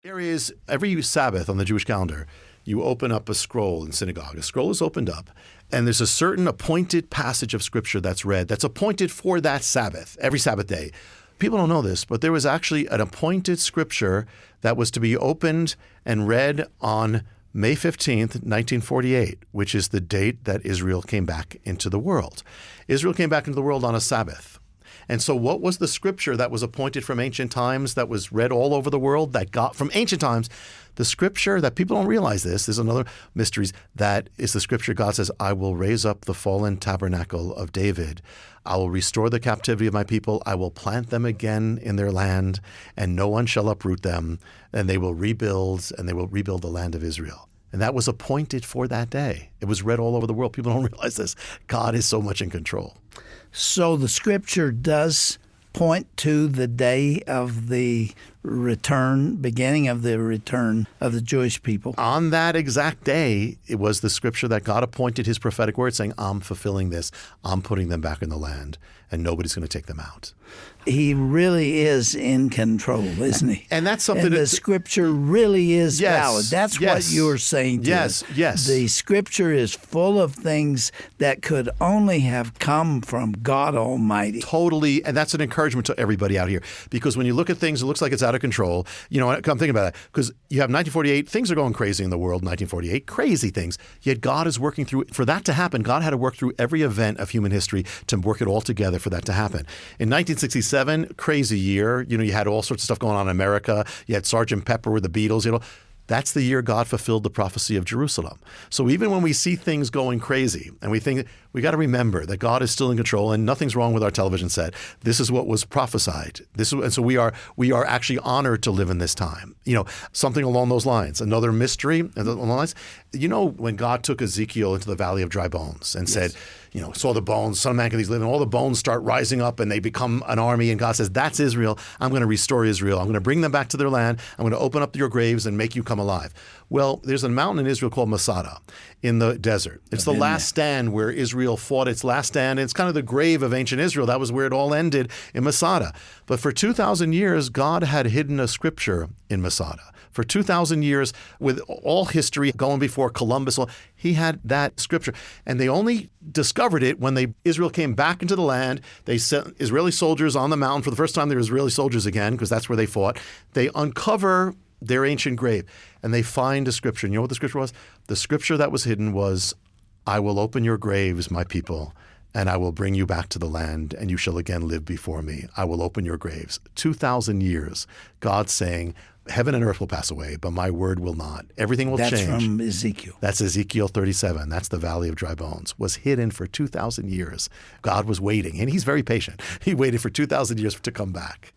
There is, every Sabbath on the Jewish calendar, you open up a scroll in synagogue. A scroll is opened up, and there's a certain appointed passage of Scripture that's read that's appointed for that Sabbath, every Sabbath day. People don't know this, but there was actually an appointed Scripture that was to be opened and read on May 15th, 1948, which is the date that Israel came back into the world. Israel came back into the world on a Sabbath. And so what was the Scripture that was appointed from ancient times that was read all over the world that got from ancient times? The Scripture that people don't realize this is another mystery. That is the Scripture God says, I will raise up the fallen tabernacle of David. I will restore the captivity of my people. I will plant them again in their land, and no one shall uproot them. And they will rebuild, the land of Israel. And that was appointed for that day. It was read all over the world. People don't realize this. God is so much in control. So the Scripture does point to the day of the beginning of the return of the Jewish people. On that exact day, it was the Scripture that God appointed his prophetic word saying, I'm fulfilling this. I'm putting them back in the land, and nobody's going to take them out. He really is in control, isn't he? And that's something. And the Scripture really is valid. That's yes, what you're saying to us. Yes. The Scripture is full of things that could only have come from God Almighty. Totally. And that's an encouragement to everybody out here. Because when you look at things, it looks like it's out of control. You know, I'm thinking about that. Because you have 1948, things are going crazy in the world, 1948, crazy things. Yet God is working through, for that to happen, God had to work through every event of human history to work it all together for that to happen. In 1967, crazy year. You know, you had all sorts of stuff going on in America. You had Sgt. Pepper with the Beatles, you know. That's the year God fulfilled the prophecy of Jerusalem. So even when we see things going crazy and we think, we got to remember that God is still in control and nothing's wrong with our television set. This is what was prophesied. And so we are actually honored to live in this time. You know, something along those lines. Another mystery along those lines. You know, when God took Ezekiel into the valley of dry bones and said, you know, saw the bones, Son of Man, can these live? And all the bones start rising up and they become an army. And God says, that's Israel. I'm going to restore Israel. I'm going to bring them back to their land. I'm going to open up your graves and make you come alive. Well, there's a mountain in Israel called Masada in the desert. It's the last stand where Israel fought its last stand. And it's kind of the grave of ancient Israel. That was where it all ended, in Masada. But for 2,000 years, God had hidden a Scripture in Masada. For 2,000 years, with all history going before Columbus, he had that Scripture. And they only discovered it when Israel came back into the land. They sent Israeli soldiers on the mountain. For the first time, there were Israeli soldiers again, because that's where they fought. They uncover their ancient grave, and they find a Scripture. And you know what the Scripture was? The Scripture that was hidden was, I will open your graves, my people, and I will bring you back to the land, and you shall again live before me. I will open your graves. 2,000 years, God saying, heaven and earth will pass away, but my word will not. Everything will change. That's from Ezekiel. That's Ezekiel 37. That's the valley of dry bones. Was hidden for 2,000 years. God was waiting, and he's very patient. He waited for 2,000 years to come back.